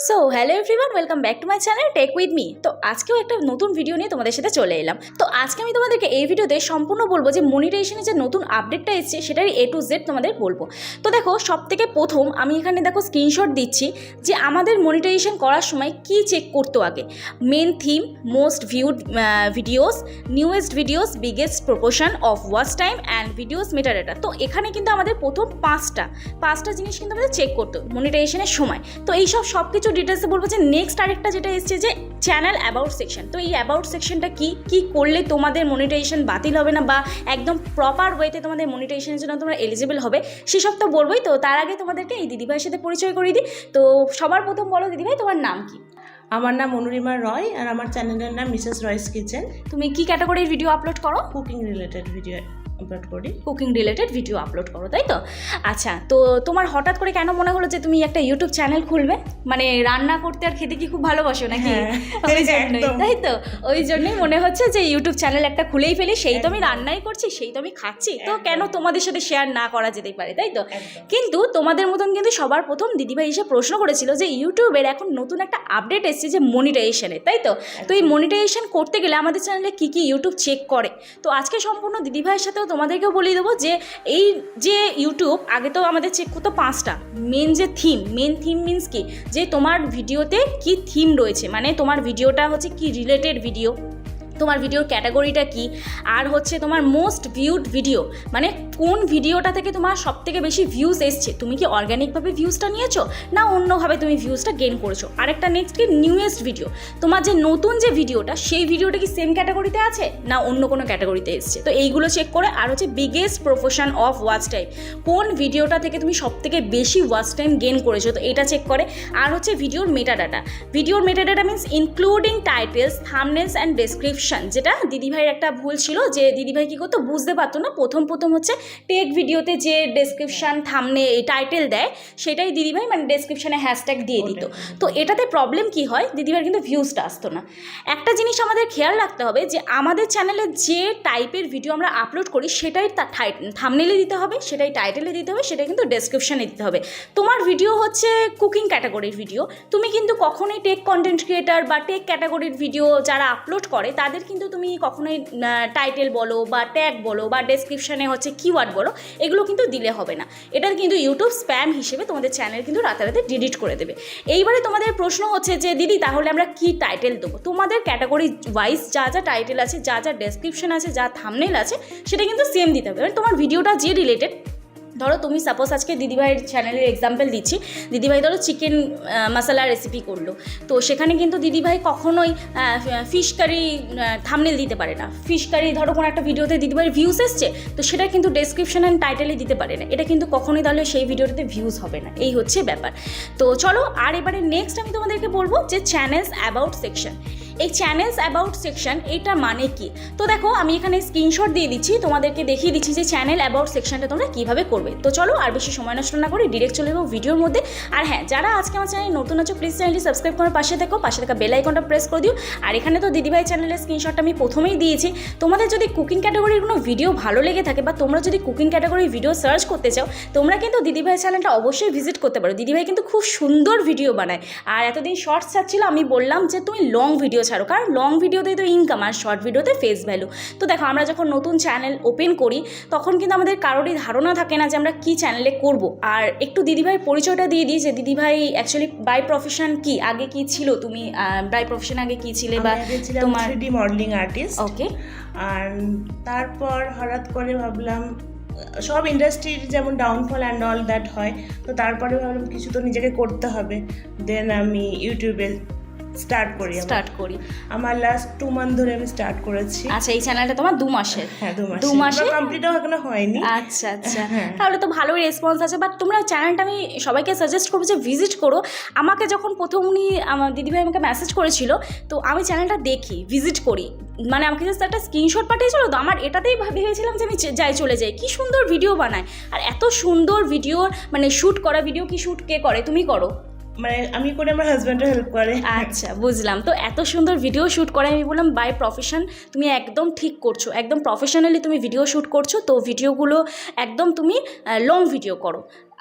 So hello everyone, welcome back to my channel Tech With Me. তো আজকেও একটা নতুন ভিডিও নিয়ে তোমাদের সাথে চলে এলাম। তো আজকে আমি তোমাদেরকে এই ভিডিওতে সম্পূর্ণ বলবো যে মনিটাইজেশনের যে নতুন আপডেটটা এসেছে সেটারই A to Z তোমাদের বলবো। তো দেখো, সব থেকে প্রথম আমি এখানে দেখো স্ক্রিনশট দিচ্ছি যে আমাদের মনিটাইজেশন করার সময় কি চেক করতো আগে। Main theme, most viewed videos, newest videos, biggest proportion of watch time and videos metadata. তো এখানে কিন্তু আমাদের প্রথম পাঁচটা জিনিস কিন্তু আমাদের চেক করতো মনিটাইজেশনের সময়। তো এইসব সব কিছু ডিটেলসে বলবো। যে নেক্সট আরেকটা যেটা এসছে যে চ্যানেল অ্যাবাউট সেকশন। তো এই অ্যাবাউট সেকশনটা কি করলে তোমাদের মনিটাইজেশন বাতিল হবে না বা একদম প্রপার ওয়েতে তোমাদের মনিটাইজেশনের জন্য তোমরা এলিজিবল হবে সেসব তো বলবোই। তো তার আগে তোমাদেরকে এই দিদিভাইয়ের সাথে পরিচয় করিয়ে দিই। তো সবার প্রথম বলো দিদিভাই, তোমার নাম কি? আমার নাম অনুরিমা রয় আর আমার চ্যানেলের নাম মিসেস রয়স কিচেন। তুমি কি ক্যাটাগরির ভিডিও আপলোড করো? কুকিং রিলেটেড ভিডিও আপলোড করি। কুকিং রিলেটেড ভিডিও আপলোড করো, তাই তো? আচ্ছা, তো তোমার হঠাৎ করে কেন মনে হলো যে তুমি একটা ইউটিউব চ্যানেল খুলবে? মানে রান্না করতে আর খেতে কি খুব ভালোবাসো নাকি? ওই জন্যই, তাই তো? ওই জন্যই মনে হচ্ছে যে ইউটিউব চ্যানেল একটা খুলেই ফেলি। সেই তো আমি রান্নাই করছি, সেই তো আমি খাচ্ছি, তো কেন তোমাদের সাথে শেয়ার না করা যেতেই পারে, তাই তো? কিন্তু তোমাদের মতন কিন্তু সবার প্রথম দিদিভাই এসে প্রশ্ন করেছিল যে ইউটিউবের এখন নতুন একটা আপডেট এসেছে যে মনিটাইজেশনের, তাই তো? তো এই মনিটাইজেশন করতে গেলে আমাদের চ্যানেলে কী কী ইউটিউব চেক করে। তো আজকে সম্পূর্ণ দিদিভাইয়ের সাথেও তোমাদেরকেও বলিয়ে দেবো যে এই যে ইউটিউব আগে তো আমাদের চেক করতো 5টা মেন থিম মিনস কি, যে তোমার ভিডিওতে কি থিম রয়েছে, মানে তোমার ভিডিওটা হচ্ছে কি রিলেটেড ভিডিও, তোমার ভিডিওর ক্যাটাগরিটা কি, আর হচ্ছে তোমার মোস্ট ভিউড ভিডিও, মানে কোন ভিডিওটা থেকে তোমার সবথেকে বেশি ভিউজ এসছে, তুমি কি অর্গ্যানিকভাবে ভিউজটা নিয়েছো না অন্যভাবে তুমি ভিউজটা গেইন করেছো। আরেকটা নেক্সট কি নিউয়েস্ট ভিডিও, তোমার যে নতুন যে ভিডিওটা সেই ভিডিওটা কি সেম ক্যাটাগরিতে আছে না অন্য কোনো ক্যাটাগরিতে এসছে। তো এইগুলো চেক করে। আর হচ্ছে biggest proportion of watch time, কোন ভিডিওটা থেকে তুমি সবথেকে বেশি ওয়াচ টাইম গেইন করেছো, তো এটা চেক করে। আর হচ্ছে ভিডিওর metadata means including titles, thumbnails and description. যেটা দিদিভাইয়ের একটা ভুল ছিল যে দিদিভাই কী করতো, বুঝতে পারতো না প্রথম হচ্ছে টেক ভিডিওতে যে ডেসক্রিপশান থাম্বনেল এই টাইটেল দেয় সেটাই দিদিভাই মানে ডেসক্রিপশানে হ্যাশট্যাগ দিয়ে দিত। তো এটাতে প্রবলেম কি হয়, দিদিভাইয়ের কিন্তু ভিউজটা আসতো না। একটা জিনিস আমাদের খেয়াল রাখতে হবে যে আমাদের চ্যানেলে যে টাইপের ভিডিও আমরা আপলোড করি সেটাই থাম্বনেলে দিতে হবে, সেটাই টাইটেলে দিতে হবে, সেটাই কিন্তু ডেসক্রিপশানে দিতে হবে। তোমার ভিডিও হচ্ছে কুকিং ক্যাটাগরির ভিডিও, তুমি কিন্তু কখনোই টেক কন্টেন্ট ক্রিয়েটার বা টেক ক্যাটাগরির ভিডিও যারা আপলোড করে তাদের কিন্তু তুমি কখনোই টাইটেল বলো বা ট্যাগ বলো বা ডেসক্রিপশানে হচ্ছে কিওয়ার্ড বলো, এগুলো কিন্তু দিলে হবে না। এটা কিন্তু ইউটিউব স্প্যাম হিসেবে তোমাদের চ্যানেল কিন্তু রাতারাতি ডিলিট করে দেবে। এইবারে তোমাদের প্রশ্ন হচ্ছে যে দিদি তাহলে আমরা কি টাইটেল দেবো। তোমাদের ক্যাটাগরি ওয়াইজ যা যা টাইটেল আছে, যা যা ডেসক্রিপশন আছে, যা থাম্বনেল আছে সেটা কিন্তু সেম দিতে হবে। এবার তোমার ভিডিওটা যে রিলেটেড, ধরো তুমি সাপোজ আজকে দিদিভাইয়ের চ্যানেলের এক্সাম্পল দিচ্ছি, দিদিভাই ধরো চিকেন মশলা রেসিপি করলো, তো সেখানে কিন্তু দিদিভাই কখনোই ফিশ কারি থাম্বনেল দিতে পারে না। ফিশ কারি ধরো কোনো একটা ভিডিওতে দিদিভাইয়ের ভিউজ এসছে, তো সেটা কিন্তু ডেসক্রিপশন অ্যান্ড টাইটেলে দিতে পারে না। এটা কিন্তু কখনোই তাহলে সেই ভিডিওটাতে ভিউজ হবে না, এই হচ্ছে ব্যাপার। তো চলো, আর এবারে নেক্সট আমি তোমাদেরকে বলবো যে চ্যানেলস অ্যাবাউট সেকশন। এই চ্যানেলস অ্যাবাউট সেকশন এটা মানে কি। তো দেখো আমি এখানে স্ক্রিনশট দিয়ে দিচ্ছি, তোমাদেরকে দেখিয়ে দিচ্ছি যে চ্যানেল অ্যাবাউট সেকশনটা তোমরা কীভাবে করবে। তো চলো আর বেশি সময় নষ্ট না করে ডিরেক্ট চলে যাবো ভিডিওর মধ্যে। আর হ্যাঁ, যারা আজকে আমার চ্যানেল নতুন আছো প্লিজ চ্যানেলটি সাবস্ক্রাইব করার পাশে থাকা বেল আইকনটা প্রেস করে দিও। আর এখানে তো দিদিভাই চ্যানেলের স্ক্রিনশটটা আমি প্রথমেই দিয়েছি। তোমাদের যদি কুকিং ক্যাটাগরির কোনো ভিডিও ভালো লেগে থাকে বা তোমরা যদি কুকিং ক্যাটাগরির ভিডিও সার্চ করতে চাও, তোমরা কিন্তু দিদিভাই চ্যানেলটা অবশ্যই ভিজিট করতে পারো। দিদিভাই কিন্তু খুব সুন্দর ভিডিও বানায়। আর এতদিন শর্টস ছাড়ছিল, আমি বললাম যে তুমি লং ভিডিও ছাড়ো, কারণ লং ভিডিওতেই তো ইনকাম আর শর্ট ভিডিওতে ফেস ভ্যালু। তো দেখো আমরা যখন নতুন চ্যানেল ওপেন করি তখন কিন্তু আমাদের কারোরই ধারণা থাকে না যে আমরা কি চ্যানেলে করব। আর একটু দিদিভাইয়ের পরিচয়টা দিয়ে দিই যে দিদিভাই অ্যাকচুয়ালি বাই প্রফেশন কি, আগে কি ছিল, তুমি বাই প্রফেশন আগে কি ছিলে বা তোমার 3D মডেলিং আর্টিস্ট। ওকে। আর তারপর হঠাৎ করে ভাবলাম সব ইন্ডাস্ট্রির যেমন ডাউনফল অ্যান্ড অল দ্যাট হয়, তো তারপরে ভাবলাম কিছু তো নিজেকে করতে হবে। দেন আমি ইউটিউবে স্টার্ট করি। আমার লাস্ট 2 মান্থ ধরে আমি স্টার্ট করেছি। আচ্ছা, এই চ্যানেলটা তোমার 2 মাসের? হ্যাঁ, 2 মাসে কমপ্লিটও এখনো হয়নি। আচ্ছা, তাহলে তো ভালোই রেসপন্স আছে। বাট তোমরা চ্যানেলটা আমি সবাইকে সাজেস্ট করবো যে ভিজিট করো। আমাকে যখন প্রথম আমার দিদিভাই আমাকে মেসেজ করেছিল, তো আমি চ্যানেলটা দেখি, ভিজিট করি, মানে আমাকে জাস্ট একটা স্ক্রিনশট পাঠিয়েছিল, তো আমার এটাতেই ভেবেছিলাম যে আমি চলে যাই। কি সুন্দর ভিডিও বানায়, আর এত সুন্দর ভিডিও মানে শ্যুট করা ভিডিও। কি শ্যুট কে করে, তুমি করো? মানে আমি করে, আমার হাজব্যান্ডও হেল্প করে। আচ্ছা, বুঝলাম। তো এত সুন্দর ভিডিও শ্যুট করে, আমি বললাম বাই প্রফেশন তুমি একদম ঠিক করছো, একদম প্রফেশনালি তুমি ভিডিও শ্যুট করছো। তো ভিডিওগুলো একদম তুমি লং ভিডিও করো।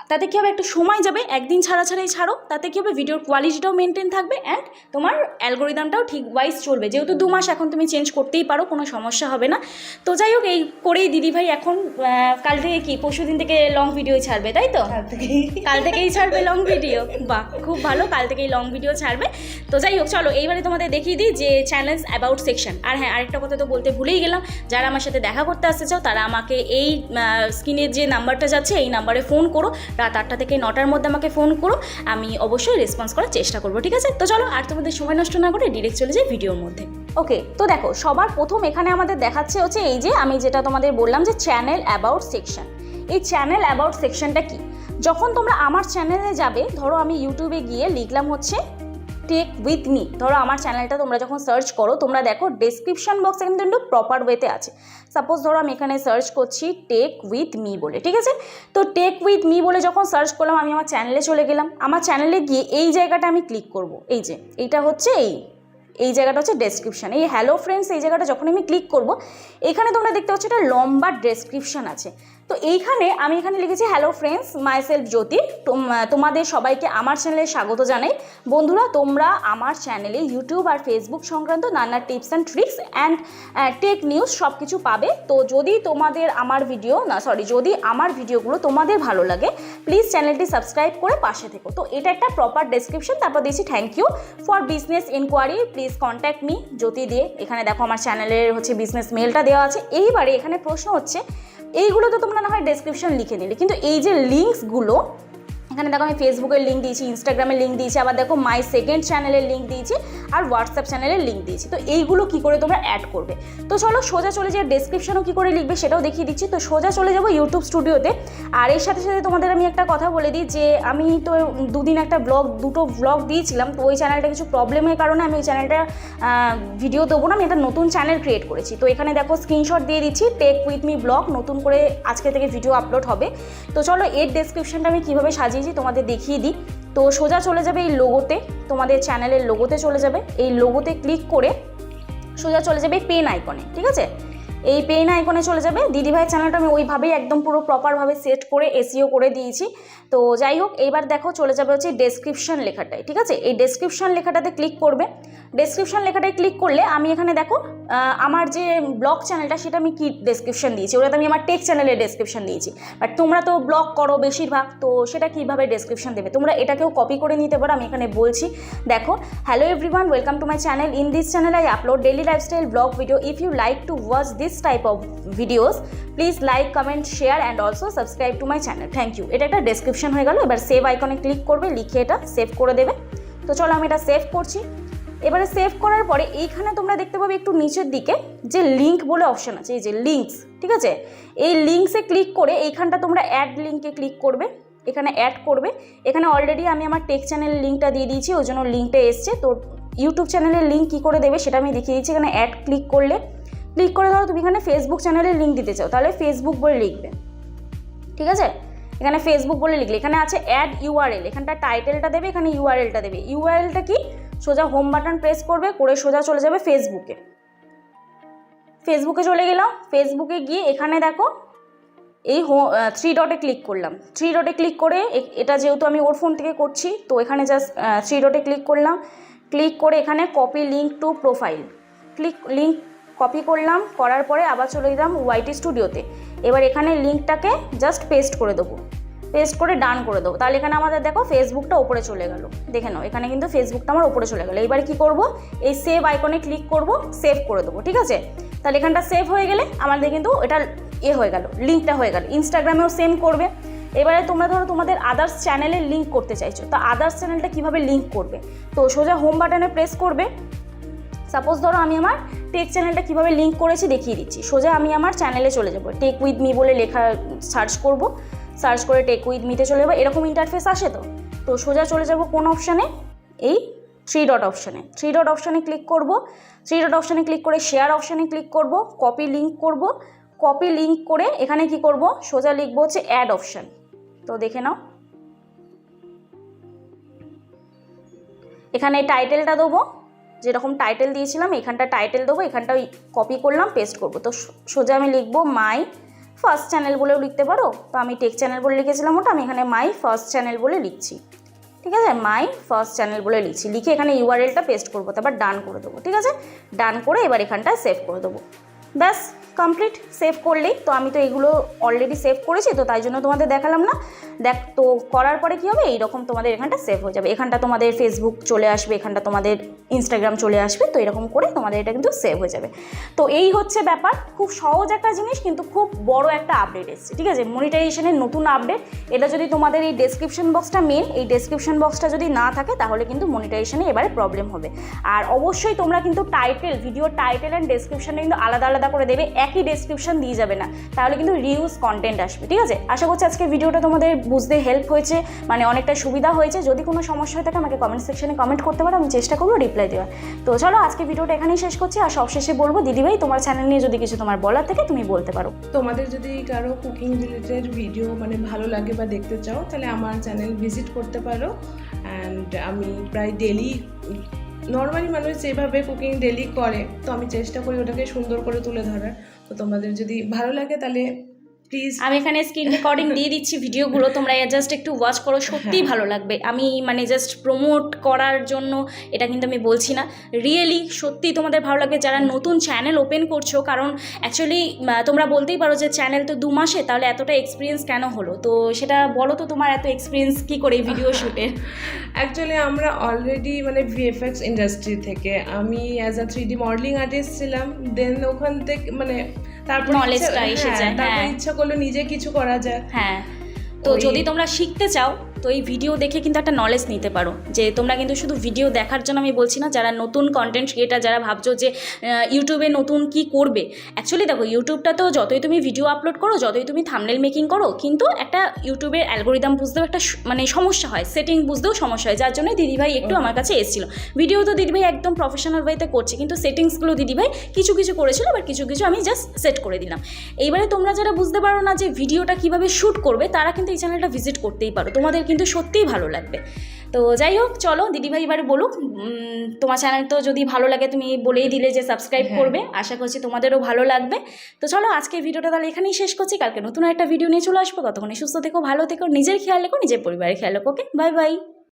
তাতে কী হবে, একটু সময় যাবে, একদিন ছাড়া ছাড়াই ছাড়ো, তাতে কী হবে ভিডিওর কোয়ালিটিটাও মেনটেন থাকবে অ্যান্ড তোমার অ্যালগোরিদমটাও ঠিক ওয়াইজ চলবে। যেহেতু 2 মাস এখন তুমি চেঞ্জ করতেই পারো, কোনো সমস্যা হবে না। তো যাই হোক, এই করেই দিদিভাই এখন কাল থেকে কি পরশু দিন থেকে লং ভিডিওই ছাড়বে, তাই তো? কাল থেকেই ছাড়বে লং ভিডিও। বাহ, খুব ভালো, কাল থেকেই লং ভিডিও ছাড়বে। তো যাই হোক, চলো এইবারে তোমাদের দেখিয়ে দিই যে চ্যানেলস অ্যাবাউট সেকশন। আর হ্যাঁ, আরেকটা কথা তো বলতে ভুলেই গেলাম, যারা আমার সাথে দেখা করতে আসতে চাও তারা আমাকে এই স্ক্রিনের যে নাম্বারটা যাচ্ছে এই নাম্বারে ফোন করো, রাত 8টা থেকে 9টার মধ্যে আমাকে ফোন করো, আমি অবশ্যই রেসপন্স করার চেষ্টা করবো, ঠিক আছে? তো চলো আর তোমাদের সময় নষ্ট না করে ডিরেক্ট চলে যাই ভিডিওর মধ্যে। ওকে, তো দেখো সবার প্রথম এখানে আমাদের দেখাচ্ছে হচ্ছে এই যে আমি যেটা তোমাদের বললাম যে চ্যানেল অ্যাবাউট সেকশন। এই চ্যানেল অ্যাবাউট সেকশনটা কি? যখন তোমরা আমার চ্যানেলে যাবে, ধরো আমি ইউটিউবে গিয়ে লিখলাম হচ্ছে টেক উইথ মি, ধরো আমার চ্যানেলটা তোমরা যখন সার্চ করো, তোমরা দেখো ডেসক্রিপশন বক্সে কিন্তু প্রপার ওয়েতে আছে। সাপোজ ধরো আমি এখানে সার্চ করছি টেক উইথ মি বলে, ঠিক আছে? তো টেক উইথ মি বলে যখন সার্চ করলাম, আমি আমার চ্যানেলে চলে গেলাম। আমার চ্যানেলে গিয়ে এই জায়গাটা আমি ক্লিক করব, এই যে এইটা হচ্ছে এই জায়গাটা হচ্ছে ডেসক্রিপশান। এই হ্যালো ফ্রেন্ডস এই জায়গাটা যখন আমি ক্লিক করব, এখানে তোমরা দেখতে পাচ্ছ একটা লম্বা ডেসক্রিপশান আছে। তো এইখানে আমি এখানে লিখেছি হ্যালো ফ্রেন্ডস, মাই সেলফ জ্যোতি, তোমাদের সবাইকে আমার চ্যানেলে স্বাগত জানাই। বন্ধুরা, তোমরা আমার চ্যানেলে ইউটিউব আর ফেসবুক সংক্রান্ত নানা tips and tricks and tech news সব কিছু পাবে। তো যদি তোমাদের যদি আমার ভিডিওগুলো তোমাদের ভালো লাগে, প্লিজ চ্যানেলটি সাবস্ক্রাইব করে পাশে থেকো। তো এটা একটা প্রপার ডেসক্রিপশন। তারপর দিয়েছি thank you for business inquiry, please contact me Jyoti দিয়ে। এখানে দেখো আমার চ্যানেলের হচ্ছে বিজনেস মেলটা দেওয়া আছে। এইবারে এখানে প্রশ্ন হচ্ছে, এইগুলো তো তোমরা না হয় ডেসক্রিপশন লিখে নিলে, কিন্তু এই যে লিঙ্কসগুলো, এখানে দেখো আমি ফেসবুকের লিঙ্ক দিয়েছি, ইনস্টাগ্রামের লিঙ্ক দিয়েছি, আবার দেখো মাই সেকেন্ড চ্যানেলের লিঙ্ক দিয়েছি, আর হোয়াটসঅ্যাপ চ্যানেলের লিঙ্ক দিয়েছি। তো এইগুলো কী করে তোমরা অ্যাড করবে? তো চলো সোজা চলে যাই, ডেসক্রিপশনও কী করে লিখবে সেটাও দেখিয়ে দিচ্ছি। তো সোজা চলে যাবো ইউটিউব স্টুডিওতে। আর এর সাথে সাথে তোমাদের আমি একটা কথা বলে দিই যে আমি তো দুদিন একটা দুটো ব্লগ দিয়েছিলাম, তো ওই চ্যানেলটা কিছু প্রবলেমের কারণে আমি ওই চ্যানেলটা ভিডিও দেবো না, আমি একটা নতুন চ্যানেল ক্রিয়েট করেছি। তো এখানে দেখো স্ক্রিনশট দিয়ে দিচ্ছি, টেক উইথ মি ব্লগ, নতুন করে আজকে থেকে ভিডিও আপলোড হবে। তো চলো এর ডেসক্রিপশনটা আমি কীভাবে সাজিয়েছি তোমাদের দেখিয়ে দিই। তো সোজা চলে যাবে এই লোগোতে, তোমাদের চ্যানেলের লোগোতে চলে যাবে। এই লোগোতে ক্লিক করে সোজা চলে যাবে পেন আইকনে, ঠিক আছে? এই পেন আইকনে চলে যাবে। দিদিভাইয়ের চ্যানেলটা আমি ওইভাবেই একদম পুরো প্রপারভাবে সেট করে এসইও করে দিয়েছি। তো যাই হোক, এইবার দেখো চলে যাবে হচ্ছে ডেসক্রিপশন লেখাটায়, ঠিক আছে? এই ডেসক্রিপশন লেখাটাতে ক্লিক করবে। ডেসক্রিপশন লেখাটায় ক্লিক করলে আমি এখানে দেখো আমার যে ব্লগ চ্যানেলটা সেটা আমি কি ডেসক্রিপশন দিয়েছি, ওটাতে আমি আমার টেক চ্যানেলের ডেসক্রিপশন দিয়েছি। বাট তোমরা তো ব্লগ করো বেশিরভাগ, তো সেটা কীভাবে ডেসক্রিপশন দেবে? তোমরা এটাকেও কপি করে নিতে পারো, আমি এখানে বলছি। দেখো, hello everyone, welcome to my channel. In this channel I upload daily lifestyle blog video. If you like to watch this type of videos, please like, comment, share and also subscribe to my channel, thank you. এটা একটা description হয়ে গেল। এবার save আইকনে click করবে, লিখে এটা save করে দেবে। তো চলো আমি এটা সেভ করছি। এবারে সেভ করার পরে এইখানে তোমরা দেখতে পাবে একটু নিচের দিকে যে লিঙ্ক বলে অপশান আছে, এই যে লিঙ্কস, ঠিক আছে? এই লিঙ্কসে ক্লিক করে এইখানটা তোমরা অ্যাড লিঙ্কে ক্লিক করবে, এখানে অ্যাড করবে। এখানে অলরেডি আমি আমার টেক চ্যানেলের লিঙ্কটা দিয়ে দিয়েছি, ওই জন্য লিঙ্কটা এসছে। তো ইউটিউব চ্যানেলের লিঙ্ক কী করে দেবে সেটা আমি দেখিয়ে দিচ্ছি। এখানে অ্যাড ক্লিক করলে, ক্লিক করে ধরো তুমি এখানে ফেসবুক চ্যানেলের লিঙ্ক দিতে চাও, তাহলে ফেসবুক বলে লিখবে, ঠিক আছে? এখানে ফেসবুক বলে লিখলে এখানে আছে অ্যাড ইউআরএল, এখানটা টাইটেলটা দেবে, এখানে ইউআরএলটা দেবে। ইউআরএলটা কি? সোজা হোম বাটন প্রেস করবে, করে সোজা চলে যাবে ফেসবুকে। ফেসবুকে চলে গেলাম। ফেসবুকে গিয়ে এখানে দেখো এই 3 ডটে ক্লিক করলাম। 3 ডটে ক্লিক করে, এটা যেহেতু আমি ওর ফোন থেকে করছি, তো এখানে জাস্ট 3 ডটে ক্লিক করলাম। ক্লিক করে এখানে copy link to profile, link copy করলাম। করার পরে আবার চলে গেলাম ওয়াইটি স্টুডিওতে। এবার এখানে লিঙ্কটাকে জাস্ট পেস্ট করে দেবো, পেস্ট করে ডান করে দেবো। তাহলে এখানে আমাদের দেখো ফেসবুকটা ওপরে চলে গেল, দেখে নাও এখানে কিন্তু ফেসবুকটা আমার ওপরে চলে গেলো। এবারে কি করব, এই সেভ আইকনে ক্লিক করব, সেভ করে দেবো, ঠিক আছে? তাহলে এখানটা সেভ হয়ে গেলে আমাদের কিন্তু এটা হয়ে গেল, লিঙ্কটা হয়ে গেল। ইনস্টাগ্রামেও সেম করবে। এবারে তোমরা ধরো তোমাদের আদার্স চ্যানেলে লিঙ্ক করতে চাইছো, তো আদার্স চ্যানেলটা কীভাবে লিঙ্ক করবে? তো সোজা হোম বাটনে প্রেস করবে। সাপোজ ধরো আমি আমার টেক চ্যানেলটা কীভাবে লিঙ্ক করেছি দেখিয়ে দিচ্ছি। সোজা আমি আমার চ্যানেলে চলে যাবো, টেক উইথ মি বলে লেখা সার্চ করব, সার্চ করে টেক উইথ মিতে চলে যাবো। এরকম ইন্টারফেস আসে। তো সোজা চলে যাব কোন অপশানে? এই 3 ডট অপশানে। 3 ডট অপশানে ক্লিক করব। 3 ডট অপশানে ক্লিক করে শেয়ার অপশানে ক্লিক করব, কপি লিঙ্ক করব। কপি লিঙ্ক করে এখানে কি করব, সোজা লিখবো হচ্ছে অ্যাড অপশান। তো দেখে নাও, এখানে টাইটেলটা দেবো, যেরকম টাইটেল দিয়েছিলাম এখানটা টাইটেল দেবো, এখানটা কপি করলাম, পেস্ট করব। তো সোজা আমি লিখবো মাই ফার্স্ট চ্যানেল বলেও লিখতে পারো। তো আমি টেক চ্যানেল বলে লিখেছিলাম ওটা, আমি এখানে মাই ফার্স্ট চ্যানেল বলে লিখছি। ঠিক আছে, মাই ফার্স্ট চ্যানেল বলে লিখছি, লিখে এখানে ইউআরএলটা পেস্ট করবো, তারপর ডান করে দেবো। ঠিক আছে, ডান করে এবার এখানটায় সেভ করে দেবো। ব্যাস কমপ্লিট। সেভ করলেই তো, আমি তো এগুলো অলরেডি সেভ করেছি, তো তাই জন্য তোমাদের দেখালাম না। তো করার পরে কী হবে, এইরকম তোমাদের এখানটা সেভ হয়ে যাবে। এখানটা তোমাদের ফেসবুক চলে আসবে, এখানটা তোমাদের ইনস্টাগ্রাম চলে আসবে। তো এরকম করে তোমাদের এটা কিন্তু সেভ হয়ে যাবে। তো এই হচ্ছে ব্যাপার, খুব সহজ একটা জিনিস, কিন্তু খুব বড় একটা আপডেট এসেছে। ঠিক আছে, মনিটাইজেশনের নতুন আপডেট। এটা যদি তোমাদের এই ডেসক্রিপশন বক্সটা মেন, এই ডেসক্রিপশন বক্সটা যদি না থাকে তাহলে কিন্তু মনিটাইজেশনে এবারে প্রবলেম হবে। আর অবশ্যই তোমরা কিন্তু টাইটেল, ভিডিও টাইটেল অ্যান্ড ডেসক্রিপশনে কিন্তু আলাদা আলাদা করে দেবে, একই ডেসক্রিপশন দিয়ে যাবে না, তাহলে কিন্তু রিউজ কন্টেন্ট আসবে। ঠিক আছে, আশা করছি আজকে ভিডিওটা তোমাদের বুঝতে হেল্প হয়েছে, মানে অনেকটা সুবিধা হয়েছে। যদি কোনো সমস্যা হয়ে থাকে আমাকে কমেন্ট সেকশনে কমেন্ট করতে পারো, আমি চেষ্টা করবো রিপ্লাই দেওয়ার। তো চলো আজকে ভিডিওটা এখানেই শেষ করছি। আর সবশেষে বলবো, দিদিভাই তোমার চ্যানেল নিয়ে যদি কিছু তোমার বলার থাকে তুমি বলতে পারো। তোমাদের যদি কারো কুকিং রিলেটেড ভিডিও মানে ভালো লাগে বা দেখতে চাও, তাহলে আমার চ্যানেল ভিজিট করতে পারো। অ্যান্ড আমি প্রায় ডেলি, নর্মালি মানুষ যেভাবে কুকিং ডেলি করে, তো আমি চেষ্টা করি ওটাকে সুন্দর করে তুলে ধরার। তো তোমাদের যদি ভালো লাগে তাহলে প্লিজ, আমি এখানে স্ক্রিন রেকর্ডিং দিয়ে দিচ্ছি ভিডিওগুলো, তোমরা জাস্ট একটু ওয়াচ করো, সত্যিই ভালো লাগবে। আমি মানে জাস্ট প্রমোট করার জন্য এটা কিন্তু আমি বলছি না, রিয়েলি সত্যিই তোমাদের ভালো লাগবে যারা নতুন চ্যানেল ওপেন করছো। কারণ অ্যাকচুয়ালি তোমরা বলতেই পারো যে চ্যানেল তো 2 মাসে, তাহলে এতটা এক্সপিরিয়েন্স কেন হলো? তো সেটা বলো তো, তোমার এত এক্সপিরিয়েন্স কী করে ভিডিও শ্যুটের? অ্যাকচুয়ালি আমরা অলরেডি মানে ভিএফএক্স ইন্ডাস্ট্রি থেকে, আমি as a 3D modelling artist ছিলাম। দেন ওখান থেকে মানে তারপর নলেজটা এসে যায়। তারপর ইচ্ছা করলো নিজে কিছু করা যায়। হ্যাঁ, তো যদি তোমরা শিখতে চাও তো এই ভিডিও দেখে কিন্তু একটা নলেজ নিতে পারো। যে তোমরা কিন্তু শুধু ভিডিও দেখার জন্য আমি বলছি না, যারা নতুন কন্টেন্ট ক্রিয়েটার, যারা ভাবছো যে ইউটিউবে নতুন কি করবে। অ্যাকচুয়ালি দেখো, ইউটিউবটা তো যতই তুমি ভিডিও আপলোড করো, যতই তুমি থাম্বনেল মেকিং করো, কিন্তু একটা ইউটিউবের অ্যালগোরিদম বুঝতেও একটা মানে সমস্যা হয়, সেটিং বুঝতেও সমস্যা হয়। যার জন্যই দিদিভাই একটু আমার কাছে এসেছিলো। ভিডিও তো দিদিভাই একদম প্রফেশনাল ওয়েতে করছে, কিন্তু সেটিংসগুলো দিদিভাই কিছু কিছু করেছিল, বাট কিছু কিছু আমি জাস্ট সেট করে দিলাম। এইবারে তোমরা যারা বুঝতে পারো না যে ভিডিওটা কীভাবে শ্যুট করবে, তারা কিন্তু এই চ্যানেলটা ভিজিট করতেই পারো, তোমাদের কিন্তু সত্যিই ভালো লাগবে। তো যাই হোক, চলো দিদিভাই এবারে বলুক, তোমার চ্যানেল তো যদি ভালো লাগে তুমি বলেই দিলে যে সাবস্ক্রাইব করবে, আশা করছি তোমাদেরও ভালো লাগবে। তো চলো আজকে ভিডিওটা তাহলে এখানেই শেষ করছি, কালকে নতুন একটা ভিডিও নিয়ে চলে আসবো। ততক্ষণে সুস্থ থেকো, ভালো থেকো, নিজের খেয়াল রেখো, নিজের পরিবারের খেয়াল রেখো। ওকে, বাই বাই।